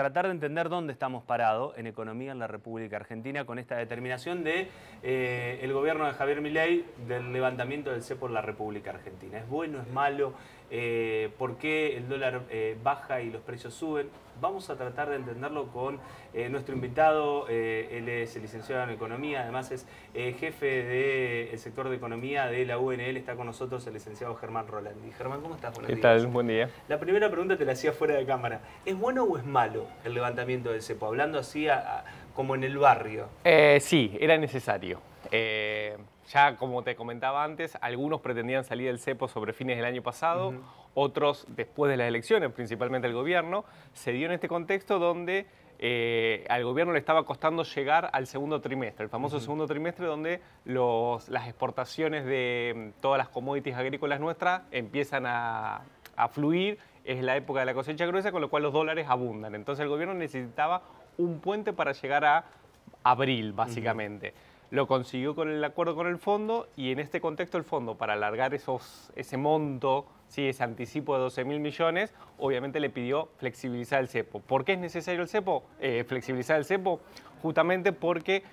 tratar de entender dónde estamos parados en economía en la República Argentina con esta determinación de el gobierno de Javier Milei del levantamiento del cepo en la República Argentina. ¿Es bueno, es malo? ¿Por qué el dólar baja y los precios suben? Vamos a tratar de entenderlo con nuestro invitado. Él es licenciado en Economía, además es jefe del sector de Economía de la UNL. Está con nosotros el licenciado Germán Rolandi. Germán, ¿cómo estás? Buenos días. ¿Qué tal? Buen día. La primera pregunta te la hacía fuera de cámara. ¿Es bueno o es malo el levantamiento del cepo? Hablando así como en el barrio. Sí, era necesario. Ya como te comentaba antes, algunos pretendían salir del cepo sobre fines del año pasado, otros después de las elecciones, principalmente el gobierno. Se dio en este contexto donde al gobierno le estaba costando llegar al segundo trimestre, el famoso segundo trimestre donde las exportaciones de todas las commodities agrícolas nuestras empiezan a fluir. Es la época de la cosecha gruesa, con lo cual los dólares abundan. Entonces el gobierno necesitaba un puente para llegar a abril, básicamente. Lo consiguió con el acuerdo con el fondo, y en este contexto el fondo, para alargar ese monto, ¿sí?, ese anticipo de 12.000 millones, obviamente le pidió flexibilizar el cepo. ¿Por qué es necesario el cepo? Flexibilizar el cepo, justamente porque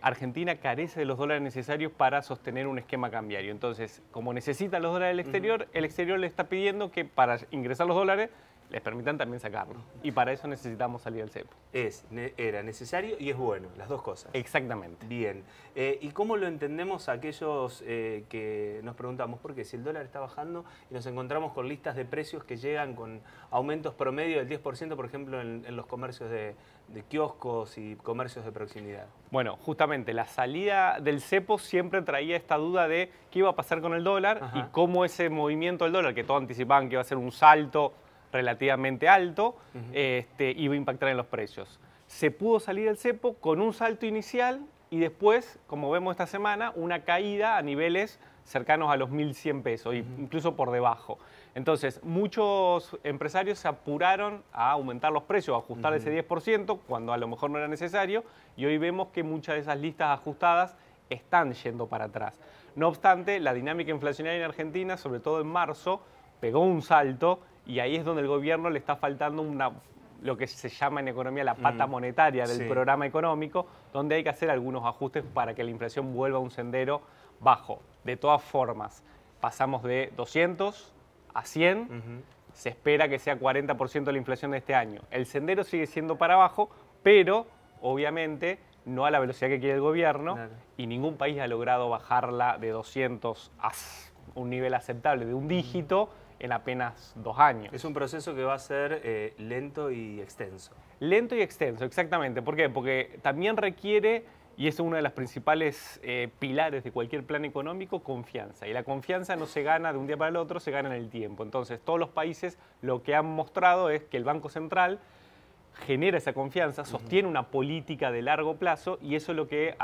Argentina carece de los dólares necesarios para sostener un esquema cambiario. Entonces, como necesita los dólares del exterior, el exterior le está pidiendo que para ingresar los dólares les permitan también sacarlos. Y para eso necesitamos salir del cepo. Era necesario y es bueno, las dos cosas. Exactamente. Bien. ¿Y cómo lo entendemos aquellos que nos preguntamos? Porque si el dólar está bajando y nos encontramos con listas de precios que llegan con aumentos promedio del 10%, por ejemplo, en los comercios de kioscos y comercios de proximidad. Bueno, justamente la salida del cepo siempre traía esta duda de qué iba a pasar con el dólar y cómo ese movimiento del dólar, que todos anticipaban que iba a ser un salto relativamente alto, iba a impactar en los precios. Se pudo salir del cepo con un salto inicial y después, como vemos esta semana, una caída a niveles cercanos a los 1.100 pesos, incluso por debajo. Entonces, muchos empresarios se apuraron a aumentar los precios, a ajustar ese 10%, cuando a lo mejor no era necesario, y hoy vemos que muchas de esas listas ajustadas están yendo para atrás. No obstante, la dinámica inflacionaria en Argentina, sobre todo en marzo, pegó un salto, y ahí es donde el gobierno le está faltando lo que se llama en economía la pata monetaria del programa económico, donde hay que hacer algunos ajustes para que la inflación vuelva a un sendero bajo. De todas formas, pasamos de 200 a 100, se espera que sea 40% de la inflación de este año. El sendero sigue siendo para abajo, pero obviamente no a la velocidad que quiere el gobierno, y ningún país ha logrado bajarla de 200 a un nivel aceptable de un dígito en apenas 2 años. Es un proceso que va a ser lento y extenso. Lento y extenso, exactamente. ¿Por qué? Porque también requiere, y es uno de los principales pilares de cualquier plan económico, confianza. Y la confianza no se gana de un día para el otro, se gana en el tiempo. Entonces, todos los países lo que han mostrado es que el Banco Central genera esa confianza, sostiene una política de largo plazo, y eso es lo que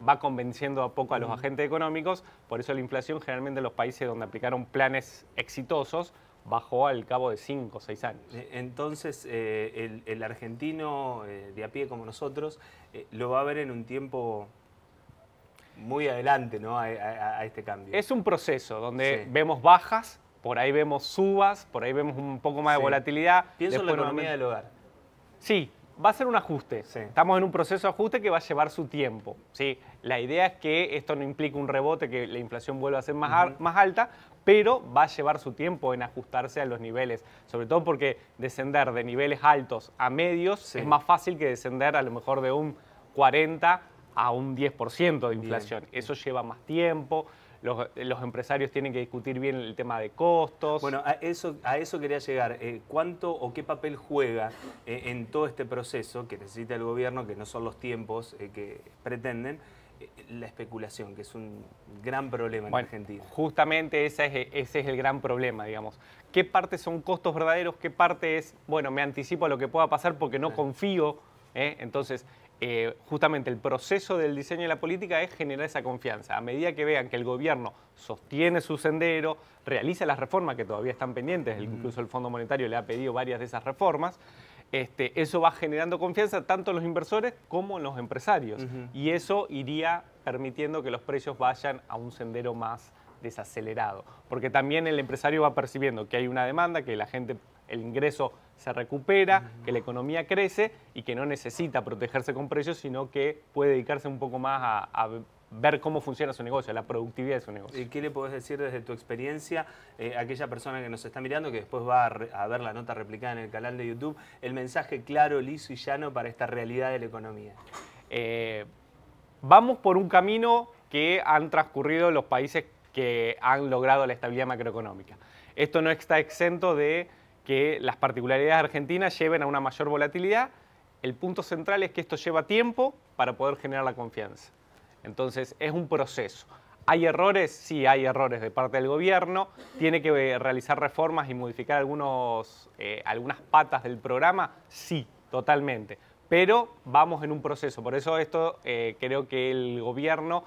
va convenciendo a poco a los agentes económicos. Por eso la inflación generalmente en los países donde aplicaron planes exitosos bajó al cabo de 5 o 6 años. Entonces el argentino de a pie como nosotros lo va a ver en un tiempo muy adelante, ¿no?, a este cambio. Es un proceso donde vemos bajas, por ahí vemos subas, por ahí vemos un poco más de volatilidad. Pienso en la economía del hogar. Sí, va a ser un ajuste. Estamos en un proceso de ajuste que va a llevar su tiempo. ¿Sí? La idea es que esto no implique un rebote, que la inflación vuelva a ser más alta, pero va a llevar su tiempo en ajustarse a los niveles. Sobre todo porque descender de niveles altos a medios es más fácil que descender a lo mejor de un 40 a un 10% de inflación. Eso lleva más tiempo. Los empresarios tienen que discutir bien el tema de costos. Bueno, a eso quería llegar. ¿Cuánto o qué papel juega en todo este proceso que necesita el gobierno, que no son los tiempos que pretenden, la especulación, que es un gran problema en Argentina? Justamente ese es el gran problema, digamos. ¿Qué parte son costos verdaderos? ¿Qué parte es, bueno, me anticipo a lo que pueda pasar porque no confío? Entonces, justamente el proceso del diseño de la política es generar esa confianza. A medida que vean que el gobierno sostiene su sendero, realiza las reformas que todavía están pendientes, incluso el Fondo Monetario le ha pedido varias de esas reformas, eso va generando confianza tanto en los inversores como en los empresarios. Y eso iría permitiendo que los precios vayan a un sendero más desacelerado. Porque también el empresario va percibiendo que hay una demanda, que la gente, el ingreso se recupera, que la economía crece y que no necesita protegerse con precios, sino que puede dedicarse un poco más a ver cómo funciona su negocio, la productividad de su negocio. ¿Y qué le podés decir desde tu experiencia a aquella persona que nos está mirando, que después va a ver la nota replicada en el canal de YouTube, el mensaje claro, liso y llano para esta realidad de la economía? Vamos por un camino que han transcurrido los países que han logrado la estabilidad macroeconómica. Esto no está exento de que las particularidades argentinas lleven a una mayor volatilidad. El punto central es que esto lleva tiempo para poder generar la confianza. Entonces, es un proceso. ¿Hay errores? Sí, hay errores de parte del gobierno. ¿Tiene que realizar reformas y modificar algunas patas del programa? Sí, totalmente. Pero vamos en un proceso. Por eso esto creo que el gobierno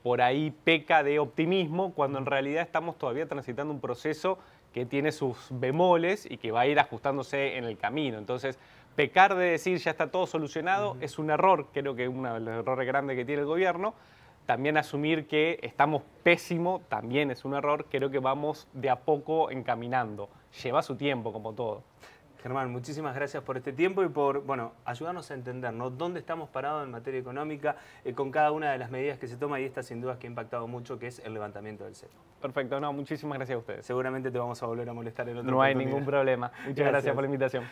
por ahí peca de optimismo, cuando en realidad estamos todavía transitando un proceso que tiene sus bemoles y que va a ir ajustándose en el camino. Entonces, pecar de decir ya está todo solucionado es un error, creo que es uno de los errores grandes que tiene el gobierno. También asumir que estamos pésimo también es un error, creo que vamos de a poco encaminando. Lleva su tiempo, como todo. Germán, muchísimas gracias por este tiempo y por ayudarnos a entender, ¿no?, dónde estamos parados en materia económica con cada una de las medidas que se toma, y esta sin duda que ha impactado mucho, que es el levantamiento del cepo. Perfecto, no, muchísimas gracias a ustedes. Seguramente te vamos a volver a molestar en otro No hay ningún problema. Muchas gracias por la invitación.